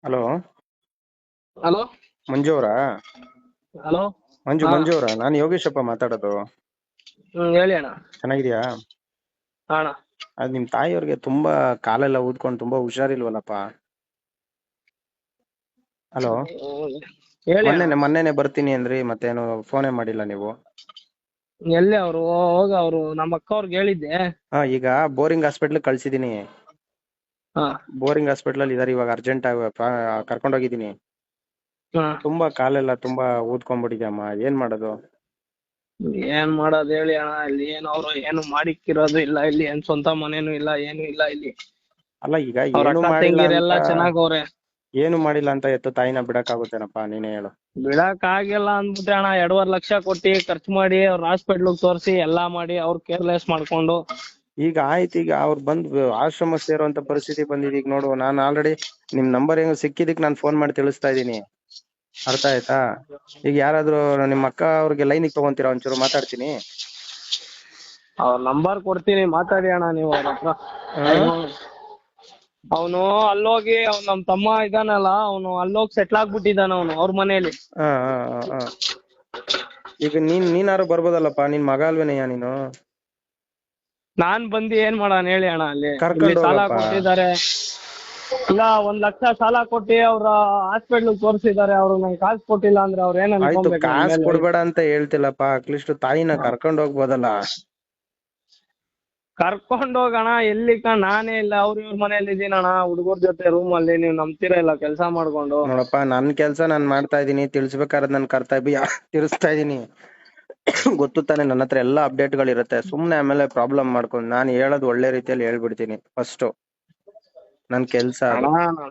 Hello. Hello. ಮಂಜು ಅವರಾ? Hello. ಮಂಜು ಹಾ. ಮಂಜು ಅವರಾ? ನಾನು ಯೋಗೇಶಪ್ಪ ಮಾತಾಡೋದು. ಹೇಳಿ ಅಣ್ಣ. ಚೆನ್ನಾಗಿದ್ಯಾ? ಹಾ ಅಣ್ಣ. ಅದು ನಿಮ್ ತಾಯಿಯವ್ರಿಗೆ ತುಂಬಾ ಕಾಲೆಲ್ಲ ಊದ್ಕೊಂಡು ತುಂಬಾ ಹುಷಾರಿಲ್ವಲ್ಲಪ್ಪ? ಹಲೋ. ಹೇಳಿ ಅಣ್ಣ. ಮೊನ್ನೆನೆ ಬರ್ತೀನಿ ಅಂದ್ರಿ, ಮತ್ತೇನು ಫೋನೇ ಮಾಡಿಲ್ಲ ನೀವು? ಎಲ್ಲಿ ಅವ್ರು ಅವ್ರು ನಮ್ಮ ಅಕ್ಕ ಅವ್ರಿಗೆ ಹೇಳಿದ್ದೆ. ಈಗ ಬೋರಿಂಗ್ ಹಾಸ್ಪಿಟ್ಲ್ ಕಳ್ಸಿದೀನಿ. ಹಾ. ಬೋರಿಂಗ್ ಹಾಸ್ಪಿಟ್ಲ್ ಅಲ್ಲಿ ಇದಾರೆ ಇವಾಗ, ಅರ್ಜೆಂಟ್ ಆಗಿ ಕರ್ಕೊಂಡೋಗಿದ್ದೀನಿ. ಹಾ. ತುಂಬಾ ಕಾಲೆಲ್ಲ ತುಂಬಾ ಊದ್ಕೊಂಡ್ಬಿಟ್ಟಿದ್ಯಮ್ಮ, ಏನ್ ಮಾಡೋದು? ಏನ್ ಮಾಡೋದ್ ಹೇಳಿ ಅಣ್ಣ, ಇಲ್ಲಿ ಏನು ಅವ್ರು ಏನು ಮಾಡಿಕ್ಕಿರೋದು ಇಲ್ಲ, ಇಲ್ಲಿ ಏನ್ ಸ್ವಂತ ಮನೇನು ಇಲ್ಲ, ಏನು ಇಲ್ಲ ಇಲ್ಲಿ. ಅಲ್ಲ, ಈಗ ಅವ್ರ ಏನು ಅಕ್ಕ ಮಾಡಿಲ್ಲ ಅಂತ ತಂಗಿರೆಲ್ಲ ಚೆನ್ನಾಗವ್ರೆ. ಏನು ಮಾಡಿಲ್ಲ ಅಂತ ಎತ್ತು ತಾಯಿನ ಬಿಡಕ್ಕಾಗುತ್ತೇನಪ್ಪ, ನೀನೇ ಹೇಳು. ಬಿಡಕ್ ಆಗಿಲ್ಲ ಅಂದ್ಬಿಟ್ಟೆ ಅಣ್ಣ, 2.5 ಲಕ್ಷ ಕೊಟ್ಟಿ ಖರ್ಚು ಮಾಡಿ ಅವ್ರ ಹಾಸ್ಪಿಟ್ಲಿಗೆ ತೋರಿಸಿ ಎಲ್ಲಾ ಮಾಡಿ ಅವ್ರ ಕೇರ್ಲೆಸ್ ಮಾಡ್ಕೊಂಡು. ಈಗ ಆಯ್ತು, ಈಗ ಅವ್ರು ಬಂದು ಆಶ್ರಮ ಸೇರುವಂತ ಪರಿಸ್ಥಿತಿ ಬಂದಿದೆ. ಈಗ ನೋಡು, ನಾನು ಆಲ್ರೆಡಿ ನಿಮ್ ನಂಬರ್ ಹೆಂಗ್ ಸಿಕ್ಕಿದಕ್ ನಾನು ಫೋನ್ ಮಾಡಿ ತಿಳಿಸ್ತಾ ಇದ್ದೀನಿ. ಅರ್ಥ ಆಯ್ತಾ? ಈಗ ಯಾರಾದ್ರೂ ನಿಮ್ಮ ಅಕ್ಕ ಅವ್ರಿಗೆ ಲೈನಿಗೆ ತಗೊಂತೀರಾ? ಒಂಚೂರು ಮಾತಾಡ್ತೀನಿ. ಅವ್ರ ನಂಬರ್ ಕೊಡ್ತೀನಿ, ಮಾತಾಡಿ ಅಣ್ಣ ನೀವು ಅವ್ರ ಹತ್ರ. ಅವನು ಅಲ್ಲೋಗಿ ನಮ್ ತಮ್ಮ ಇದಾನಲ್ಲ, ಅವನು ಅಲ್ಲೋಗಿ ಸೆಟ್ಲ್ ಆಗ್ಬಿಟ್ಟಿದ್ದಾನ ಅವನು ಅವ್ರ ಮನೇಲಿ. ಹಾ ಹಾ ಹಾ. ಈಗ ನೀನಾರು ಬರ್ಬೋದಲ್ಲಪ್ಪ, ನಿನ್ ಮಗ ಅಲ್ವೇನಯ್ಯ ನೀನು? ನಾನ್ ಬಂದು ಏನ್ ಮಾಡೋಣ ಹೇಳಿ ಅಣ್ಣ, ಇಲ್ಲಿ ಕರ್ಕೊಂಡು ಸಾಲ ಹೋಗಪ್ಪ. ಕೊಟ್ಟಿದ್ದಾರೆ. ಇಲ್ಲ, 1 ಲಕ್ಷ ಸಾಲ ಕೊಟ್ಟಿ ಅವ್ರ ಹಾಸ್ಪಿಟ್ಲ್ ತೋರ್ಸಿದ್ದಾರೆ. ಅವ್ರು ನಂಗೆ ಕಾಸು ಕೊಟ್ಟಿಲ್ಲ ಅಂದ್ರೆ ಅವ್ರ ಏನ್ ಆಯ್ತು, ಅನ್ಕೊಬೇಕು ನನ್ ಕಾಸು ಮೇಲೆ? ಕೊಡ್ಬೇಡ ಅಂತ ಹೇಳ್ತಿಲ್ಲಪ್ಪ, ಅಟ್ಲೀಸ್ಟ್ ತಾಯಿನ ಕರ್ಕೊಂಡು ಹೋಗ್ಬೋದಲ್ಲ. ಕರ್ಕೊಂಡ್ ಹೋಗೋಣ ಎಲ್ಲಿ ನಾನೇ ಇಲ್ಲ, ಅವ್ರ ಇವ್ರ ಮನೇಲಿ ಇದೀನಣ್ಣ, ಹುಡುಗರ ಜೊತೆ ರೂಮ್ ಅಲ್ಲಿ. ನೀವ್ ನಂಬ್ತೀರಾ ಇಲ್ಲ ಕೆಲ್ಸ ಮಾಡ್ಕೊಂಡು? ನೋಡಪ್ಪ, ನನ್ ಕೆಲ್ಸ ನಾನ್ ಮಾಡ್ತಾ ಇದೀನಿ, ತಿಳಿಸ್ಬೇಕಾದ್ರೆ ನನ್ ಕರ್ತವ್ಯ ತಿಳಿಸ್ತಾ ಇದೀನಿ. ಗೊತ್ತು ತಾನೆ, ನನ್ನ ಹತ್ರ ಎಲ್ಲಾ ಅಪ್ಡೇಟ್ ಗಳಿರುತ್ತೆ. ಸುಮ್ನೆ ಆಮೇಲೆ ಪ್ರಾಬ್ಲಮ್ ಮಾಡ್ಕೊಂಡು ನಾನು ಹೇಳೋದು ಒಳ್ಳೆ ರೀತಿಯಲ್ಲಿ ಹೇಳ್ಬಿಡ್ತೀನಿ ಫಸ್ಟ್. ನನ್ ಕೆಲ್ಸ ಅದು. ಅಣ್ಣ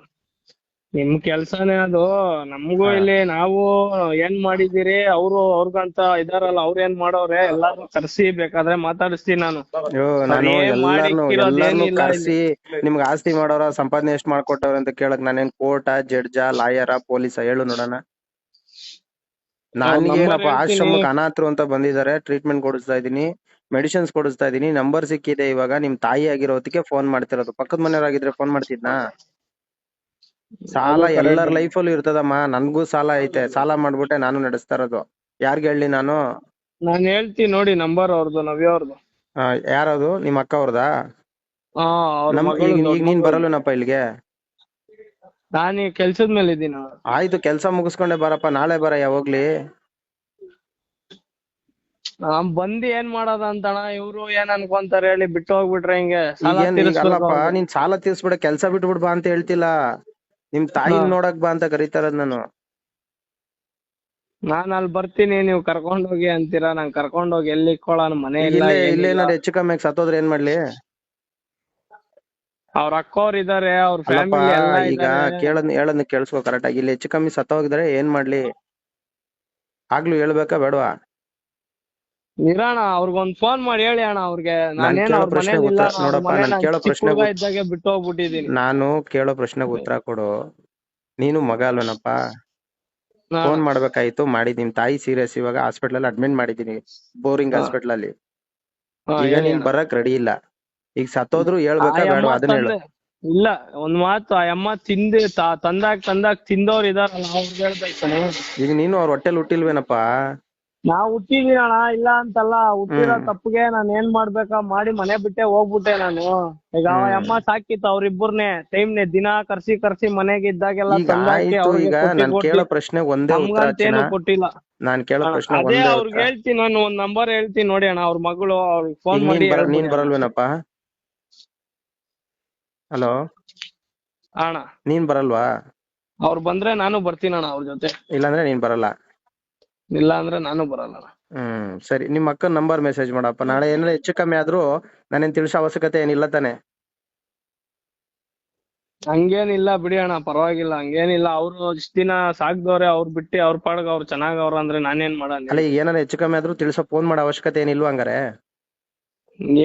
ನಿಮ್ ಕೆಲ್ಸನೇ ಅದು. ನಮಗೂ ಹಾ. ಇಲ್ಲಿ ನಾವು ಏನ್ ಮಾಡಿದಿರಿ, ಅವ್ರಿಗಂತ ಇದಾರಲ್ಲ, ಅವ್ರ ಏನ್ ಮಾಡವ್ರೆ ಎಲ್ಲಾರು ಕರ್ಸಿ ಬೇಕಾದ್ರೆ ಮಾತಾಡಿಸ್ತೀನಿ ನಾನು. ನಾನು ಮಾಡಿಕ್ಕಿರೋದ್ ಎಲ್ಲಾರ್ನು ಏನಿಲ್ಲ ಇಲ್ಲಿ. ಕರ್ಸಿ ನಿಮ್ಗೆ ಆಸ್ತಿ ಮಾಡೋರ, ಸಂಪಾದನೆ ಎಷ್ಟ್ ಮಾಡ್ಕೊಟ್ಟವ್ರ ಅಂತ ಕೇಳಕ್ ನಾನೇನ್ ಕೋರ್ಟಾ, ಜಡ್ಜಾ, ಲಾಯರಾ, ಪೊಲೀಸಾ? ಹೇಳು ನೋಡೋಣ. ಅವ್ರ ನಂಬರ್ ನನ್ಗೇನಪ್ಪ, ಹೇಳ್ತೀನಿ. ಆಶ್ರಮಕ್ಕೆ ಅನಾಥರು ಅಂತ ಬಂದಿದ್ದಾರೆ, ಟ್ರೀಟ್ಮೆಂಟ್ ಕೊಡಿಸ್ತಾ ಇದೀನಿ, ಮೆಡಿಸಿನ್ಸ್ ಕೊಡಿಸ್ತಾ ಇದೀನಿ. ನಂಬರ್ ಸಿಕ್ಕಿದೆ ಇವಾಗ. ನಿಮ್ ತಾಯಿ ಆಗಿರೋದಕ್ಕೆ ಫೋನ್ ಮಾಡ್ತಿರೋದು. ಪಕ್ಕದ ಮನೆಯವರಾಗಿದ್ರೆ ಫೋನ್ ಮಾಡ್ತಿದ್ನಾ? ಸಾಲ ಅದು ಎಲ್ಲರ ಕರೆಕ್ಟ್. ಲೈಫಲ್ಲೂ ಇರ್ತದಮ್ಮ, ನನ್ಗೂ ಸಾಲ ಐತೆ. ಸಾಲ ಮಾಡ್ಬಿಟ್ಟೆ ನಾನು ನಡೆಸ್ತಾ ಇರೋದು. ಯಾರ್ಗ್ ಹೇಳಿ ನಾನು? ನಾನ್ ಹೇಳ್ತೀನಿ ನೋಡಿ ನಂಬರ್ ಅವ್ರದ್ದು, ನವ್ಯ ಅವ್ರದ್ದು. ಯಾರದು? ನಿಮ್ ಅಕ್ಕ ಅವ್ರದಾ? ಹಾ, ಅವ್ರ ಈಗ ಮಗಳು, ದೊಡ್ಡ ನೀನ್ ಮಗಳು. ಬರಲ್ವೇನಪ್ಪ ಇಲ್ಲಿಗೆ? ನಾನೀಗ ಕೆಲ್ಸದ ಮೇಲೆ ಇದ್ದೀನಿ. ಆಯ್ತು, ಕೆಲ್ಸ ಮುಗಿಸ್ಕೊಂಡೆ ಬರಪ್ಪ, ನಾಳೆ ಬರಯ್ಯ ಹೋಗ್ಲಿ. ಬಂದಿ ಏನ್ ಮಾಡೋದ ಅಂತಣ, ಇವ್ರು ಏನ್ ಅನ್ಕೊಂತಾರೆ ಹೇಳಿ, ಬಿಟ್ಟು ಹೋಗ್ಬಿಟ್ರೆ ಹಿಂಗೆ ಸಾಲ ಈಗ ತೀರಿಸ್ಬೇಕು ಅಲ್ಲಪ್ಪ, ಅವ್ರದ್ದು. ನೀನ್ ಸಾಲ ತೀರ್ಸ್ಬಿಡ, ಕೆಲ್ಸ ಬಿಟ್ಬಿಡ್ ಬಾ ಅಂತ ಹೇಳ್ತಿಲ್ಲ. ನಿಮ್ ತಾಯಿನ್ ನೋಡಕ್ ಬಾ ಅಂತ ಕರೀತಾ ಇರೋದ್ ನಾನು. ನಾನ್ ಅಲ್ಲಿ ಬರ್ತೀನಿ, ನೀವು ಕರ್ಕೊಂಡೋಗಿ ಅಂತೀರಾ. ನಾನ್ ಕರ್ಕೊಂಡೋಗಿ ಎಲ್ಲಿ ಇಕ್ಕೊಳ್ಳೋಣ? ಮನೆ ಈಗ ಇಲ್ಲ, ಇಲ್ಲೇ ಏನಿಲ್ಲ. ಏನಾದ್ರು ಹೆಚ್ಚು ಕಮ್ಮಿ ಸತ್ತೋದ್ರೆ ಏನ್ ಮಾಡ್ಲಿ? ಅವ್ರ ಅಕ್ಕವ್ರು ಇದಾರೆ, ಅವ್ರ ಅಲ್ಲಪ್ಪ, ಫ್ಯಾಮಿಲಿ ಎಲ್ಲಾ ಈಗ ಇದಾರೆ. ಹೇಳದ್ನ ಕೇಳಿಸ್ಕೊ ಕರೆಕ್ಟ್ ಆಗಿ. ಇಲ್ಲಿ ಹೆಚ್ಚು ಕಮ್ಮಿ ಸತ್ತೋಗಿದ್ರೆ ಏನ್ ಮಾಡ್ಲಿ? ಆಗ್ಲೂ ಹೇಳ್ಬೇಕಾ ಬೇಡವಾ? ಇರೋಣ, ಅವ್ರಿಗೊಂದ್ ಫೋನ್ ಮಾಡಿ ಹೇಳಿ ಅಣ್ಣ ಅವ್ರಿಗೆ. ನಾನ್ ನಾನೇನ್ ಕೇಳೋ ಅವ್ರ ಪ್ರಶ್ನೆಗೆ ಮನೇಲಿ ಇಲ್ಲ, ಉತ್ತರ ಅವ್ರ ನೋಡಪ್ಪ, ಮನೆ ನಾನ್ ನಾನ್ ಕೇಳೋ ಚಿಕ್ಕ ಹುಡುಗ ಪ್ರಶ್ನೆಗೆ ಇದ್ದಾಗೆ ಬಿಟ್ಟು ಹೋಗ್ಬಿಟ್ಟಿದೀನಿ. ನಾನು ಕೇಳೋ ಪ್ರಶ್ನೆಗೆ ಉತ್ತರ ಕೊಡು. ನೀನು ಮಗ ಅಲ್ವೇನಪ್ಪ? ಹಾ. ಫೋನ್ ಮಾಡ್ಬೇಕಾಯ್ತು, ಮಾಡಿದೀನಿ. ತಾಯಿ ಸೀರಿಯಸ್, ಇವಾಗ ಹಾಸ್ಪಿಟಲ್ ಅಲ್ಲಿ ಅಡ್ಮಿಟ್ ಮಾಡಿದೀನಿ, ಬೋರಿಂಗ್ ಹಾ. ಹಾಸ್ಪಿಟಲ್ ಅಲ್ಲಿ. ಹಾ, ಈಗ ಹೇಳಿ ನೀನ್ ಅಣ್ಣ. ಬರಕ್ ರೆಡಿ ಇಲ್ಲ. ಈಗ ಸತ್ತೋದ್ರು ಆ ಹೇಳ್ಬೇಕಾ ಅಮ್ಮ ಬೇಡವಾ? ಅದನ್ನ ಹೇಳು. ತಂದೆ ಇಲ್ಲ, ಒಂದ್ ಮಾತು, ಆ ಅಮ್ಮ ತಂದಾಕ್ ತಿಂದವ್ರು ಇದಾರಲ್ಲ, ಅವ್ರಿಗೆ ಹೇಳ್ಬೇಕು ತಾನೆ. ಈಗ ನೀನು ಅವ್ರ ಹೊಟ್ಟೆಲ್ ಹುಟ್ಟಿಲ್ವೇನಪ್ಪ? ನಾವ್ ಹುಟ್ಟಿದೀನಿ ಅಣ್ಣ, ಇಲ್ಲ ಅಂತಲ್ಲ. ಹುಟ್ಟಿರೋ ಹ್ಮ್ ತಪ್ಪಿಗೆ ನಾನ್ ಏನ್ ಮಾಡ್ಬೇಕಾ ಮಾಡಿ ಮನೆ ಬಿಟ್ಟೆ ಹೋಗ್ಬಿಟ್ಟೆ ನಾನು. ಈಗ ಆ ಹ್ಮ್ ಅಮ್ಮ ಸಾಕಿತ್ತು ಅವ್ರಿಬ್ಬರ್ನೇ, ಟೈಮ್ನೆ ದಿನ ಕರ್ಸಿ ಮನೆಗೆ ಇದ್ದಾಗೆಲ್ಲ ಈಗ ತಂದಾಕಿ ಆಯ್ತು, ಅವ್ರಿಗೆ ಈಗ ನಾನ್ ಕೊಟ್ಟಿ ಕೇಳೋ ಪ್ರಶ್ನೆಗೆ ಒಂದೇ ಉತ್ತರ ಹಚ್ಚಿನ. ನಮ್ಗಂತೇನು ಕೊಟ್ಟಿಲ್ಲ ನಾನ್ ಕೇಳೋ ಅಣ್ಣ. ಪ್ರಶ್ನೆಗೆ ಅದೇ ಒಂದೇ ಅವ್ರಿಗೆ ಉತ್ತರ. ಹೇಳ್ತೀನಿ, ನಾನು ಒಂದ್ ನಂಬರ್ ಹೇಳ್ತೀನಿ ನೋಡಿ ಅಣ್ಣ, ಅವ್ರ ಮಗಳು, ಅವ್ರಿಗೆ ಈಗ ಫೋನ್ ಮಾಡಿ ನೀನ್ ಹೇಳ್ಬಿಡಿ ಅಣ್ಣ. ಬರಲ್ವೇನಪ್ಪ? ಹಲೋ. ಅಣ್ಣ ನೀನ್ ಬರಲ್ವಾ? ಅವ್ರು ಬಂದ್ರೆ ನಾನು ಬರ್ತೀನಿ ಅಣ್ಣ ಅವ್ರ ಜೊತೆ. ಇಲ್ಲಾಂದ್ರೆ ನೀನ್ ಬರಲ್ಲ? ಇಲ್ಲ ಅಂದ್ರೆ ನಾನು ಬರಲ್ಲ ಅಣ್ಣ. ಸರಿ, ನಿಮ್ ಅಕ್ಕನ ನಂಬರ್ ಮೆಸೇಜ್ ಮಾಡಪ್ಪ. ನಾಳೆ ಏನಾರ ಹೆಚ್ಚು ಕಮ್ಮಿ ಆದ್ರೂ ನಾನೇನ್ ತಿಳಿಸೋ ಅವಶ್ಯಕತೆ ಏನಿಲ್ಲ ತಾನೆ? ಹಂಗೇನಿಲ್ಲ ಬಿಡಿ ಅಣ್ಣ, ಪರವಾಗಿಲ್ಲ, ಹಂಗೇನಿಲ್ಲ. ಅವ್ರು ಇಷ್ಟ ದಿನ ಸಾಕ್ದವ್ರೆ, ಅವ್ರು ಬಿಟ್ಟು ಅವ್ರ ಪಾಡ್ಗ ಅವ್ರು ಚೆನ್ನಾಗವ್ರ ಅಂದ್ರೆ ನಾನೇನ್ ಮಾಡಣ ಅಲ್ಲ, ಹೇಳಿ. ಈಗ ಏನಾರ ಹೆಚ್ಚು ಕಮ್ಮಿ ಆದ್ರೂ ತಿಳಿಸೋ ಫೋನ್ ಮಾಡೋ ಅವಶ್ಯಕತೆ ಏನಿಲ್ವಾ ಹಂಗಾರೆ?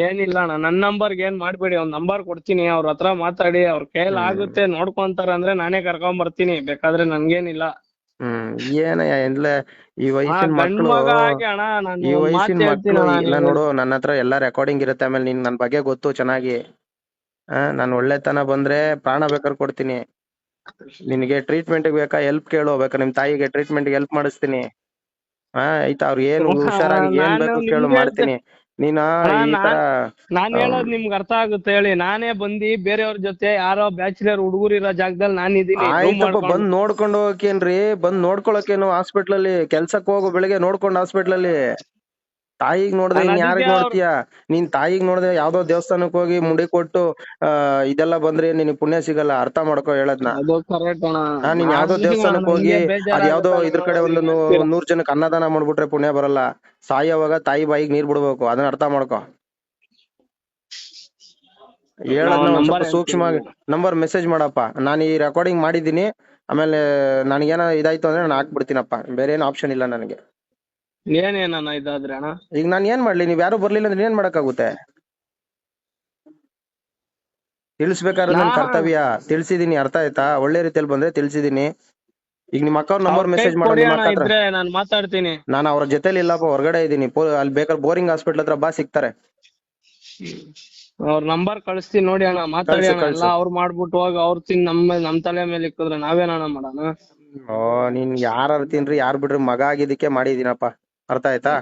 ಏನಿಲ್ಲ ಅಣ್ಣ, ನನ್ ನಂಬರ್ಗೆ ಏನ್ ಮಾಡ್ಬೇಡಿ, ಒಂದ್ ನಂಬರ್ ಕೊಡ್ತೀನಿ, ಅವ್ರ ಹತ್ರ ಮಾತಾಡಿ. ಅವ್ರ ಕೈಯಲ್ಲಿ ಹ್ಮ್ ಆಗುತ್ತೆ ನೋಡ್ಕೊಂತಾರ ಅಂದ್ರೆ ನಾನೇ ಕರ್ಕೊಂಡ್ ಬರ್ತೀನಿ, ಬೇಕಾದ್ರೆ ನನ್ಗೇನಿಲ್ಲ. ಹ್ಮ್ ಏನಯ್ಯ ಎಲ್ಲ ಈ ವಯಸ್ಸಿನ ಗಂಡ್ ಮಕ್ಳು. ಮಗ ಆಗಿ ಅಣ್ಣ, ನಾನು ಈ ಒಂದ್ ಮಾತ್ ವಯಸ್ಸಿನ ಹೇಳ್ತೀನಿ ಮಕ್ಳು ಅಣ್ಣ, ಇಲ್ಲ ನೀವು ನೋಡು, ನನ್ನ ಹತ್ರ ಎಲ್ಲಾ ರೆಕಾರ್ಡಿಂಗ್ ಇರುತ್ತೆ. ಆಮೇಲೆ ನಿನ್ ನನ್ ಬಗ್ಗೆ ಗೊತ್ತು ಚೆನ್ನಾಗಿ. ನಾನು ಒಳ್ಳೆತನ ಬಂದ್ರೆ ಪ್ರಾಣ ಬೇಕಾದ್ರೆ ಕೊಡ್ತೀನಿ. ನಿನಗೆ ಟ್ರೀಟ್ಮೆಂಟ್ ಬೇಕಾ ಹೆಲ್ಪ್ ಕೇಳು, ಬೇಕಾ ನಿಮ್ ತಾಯಿಗೆ ಟ್ರೀಟ್ಮೆಂಟ್ ಹೆಲ್ಪ್ ಮಾಡಿಸ್ತೀನಿ. ಆಯ್ತಾ, ಅವ್ರು ಏನು ಹುಷಾರಾಗಿ ಏನ್ ನಾನು ಬೇಕು ಕೇಳು, ನಿಮ್ಗೆ ಹೇಳ್ತೆ ಮಾಡ್ತೀನಿ. ನೀನ ಅಣ್ಣ ಈ ತರ ನಾನ್ ಆಮ್, ಹೇಳೋದ್ ನಿಮ್ಗೆ ಅರ್ಥ ಆಗುತ್ತೆ ಹೇಳಿ. ನಾನೇ ಬಂದಿ ಬೇರೆಯವ್ರ ಜೊತೆ ಯಾರೋ ಬ್ಯಾಚುಲರ್ ಹುಡುಗರು ಇರೋ ಜಾಗದಲ್ಲಿ ನಾನು ಇದೀನಿ ರೂಮ್ ಆಯ್ತಪ್ಪ, ಮಾಡ್ಕೊಂಡು. ಬಂದ್ ನೋಡ್ಕೊಂಡು ಹೋಗಕೇನ್ರಿ, ಬಂದ್ ನೋಡ್ಕೊಳಕೇನು ಹಾಸ್ಪಿಟ್ಲಲ್ಲಿ ಕೆಲ್ಸಕ್ ಹೋಗು, ಬೆಳಿಗ್ಗೆ ನೋಡ್ಕೊಂಡು ಹಾಸ್ಪಿಟ್ಲಲ್ಲಿ. ತಾಯಿಗ್ ನೋಡ್ದೆ ನಾನು ಇನ್ ಅದಕ್ಕೆ ಯಾರಿಗ್ ನೋಡ್ತೀಯ? ನೀನ್ ತಾಯಿಗ್ ನೋಡ್ದೆ ಯಾವ್ದೋ ದೇವಸ್ಥಾನಕ್ ಹೋಗಿ ಮುಡಿ ಕೊಟ್ಟು ಇದೆಲ್ಲ ಬಂದ್ರೆ ನಿನಗ್ ಪುಣ್ಯ ಸಿಗಲ್ಲ, ಅರ್ಥ ಮಾಡ್ಕೊ ಹೇಳದ್ನ. ಅದು ಕರೆಕ್ಟ್ ಅಣ್ಣ. ನೀನ್ ಯಾವ್ದೋ ದೇವಸ್ಥಾನಕ್ ಹೋಗಿ ನಂಗೆ ಅದ್ ಯಾವ್ದೋ ಬೇಜಾರಾಗುತ್ತಣ್ಣ ಇದ್ರ ಕಡೆ ಒಂದು ಅವ್ರಿಗೆ ಹೇಳ್ತೀರಾ. 100 ಜನಕ್ಕೆ ಅನ್ನದಾನ ಮಾಡ್ಬಿಟ್ರೆ ಪುಣ್ಯ ಬರಲ್ಲ. ಸಾಯೋವಾಗ ತಾಯಿ ಬಾಯಿಗೆ ನೀರ್ ಬಿಡ್ಬೇಕು, ಅದನ್ನ ಅರ್ಥ ಮಾಡ್ಕೊ. ಹೇಳದ್ನ ಒಂದ್ ನಂಬರ್ ಸ್ವಲ್ಪ ಹೇಳ್ತೀನಿ ಸೂಕ್ಷ್ಮವಾಗಿ ನಂಬರ್ ಮೆಸೇಜ್ ಮಾಡಪ್ಪ. ನಾನು ಈ ರೆಕಾರ್ಡಿಂಗ್ ಮಾಡಿದ್ದೀನಿ. ಆಮೇಲೆ ನನಗೇನ ಇದಾಯ್ತು ಅಂದ್ರೆ ನಾನು ಹಾಕ್ಬಿಡ್ತೀನಪ್ಪ, ಬೇರೆ ಏನು ಆಪ್ಷನ್ ಇಲ್ಲ ನನಗೆ. ಏನೇನಣ್ಣ ಇದಾದ್ರೆ ಅಣ್ಣ? ಈಗ ನಾನು ಏನ್ ಮಾಡ್ಲಿ, ನೀವ್ ಯಾರು ಬರ್ಲಿಲ್ಲ ಅಂದ್ರೆ ಏನ್ ಮಾಡಕ್ಕಾಗುತ್ತೆ? ತಿಳಿಸ್ಬೇಕಾದ್ರೆ ನಾ ನನ್ ಕರ್ತವ್ಯ. ತಿಳಿಸಿದೀನಿ, ಅರ್ಥ ಆಯ್ತಾ? ಒಳ್ಳೆ ರೀತಿಯಲ್ಲಿ ಬಂದ್ರೆ ತಿಳಿಸಿದೀನಿ. ಈಗ ನಿಮ್ಮ ಅಕ್ಕ ಅವ್ರ ಅವ್ರ ನಂಬರ್ ಕೈ ಮೆಸೇಜ್ ಮಾಡೋ, ಕೊಡಿ ನಿಮ್ಮ ಅಣ್ಣ, ಅಕ್ಕ ಹತ್ರ. ಇದ್ರೆ ನಾನು ಮಾತಾಡ್ತೀನಿ. ನಾನು ಅವ್ರ ಜೊತೆಲಿ ಇಲ್ಲಪ್ಪ, ಹೊರಗಡೆ ಇದ್ದೀನಿ. ಅಲ್ಲಿ ಬೇಕಾದ್ರೆ ಬೋರಿಂಗ್ ಹಾಸ್ಪಿಟ್ಲ್ ಹತ್ರ ಬಾ, ಸಿಗ್ತಾರೆ. ಅವ್ರ ನಂಬರ್ ಕಳಿಸ್ತೀನಿ ನೋಡಿ ಅಣ್ಣ, ಮಾತಾಡಿ ಕಳ್ಸು ಅಣ್ಣ. ಎಲ್ಲ ಕಳ್ಸು. ಅವ್ರು ಮಾಡ್ಬಿಟ್ಟು ಹೋಗಿ ಅವ್ರ ನಮ್ ತಲೆ ಮೇಲೆ ಇಕ್ಕಿದ್ರೆ ನಾವೇನಣ್ಣ ಮಾಡೋಣ? ಓ, ನೀನ್ ಯಾರು ತಿನ್ರಿ ಯಾರು ಬಿಡ್ರಿ, ಮಗ ಆಗಿದ್ದಕ್ಕೆ ಮಾಡಿದೀನಪ್ಪ, ಅರ್ಥ ಆಯ್ತಾ?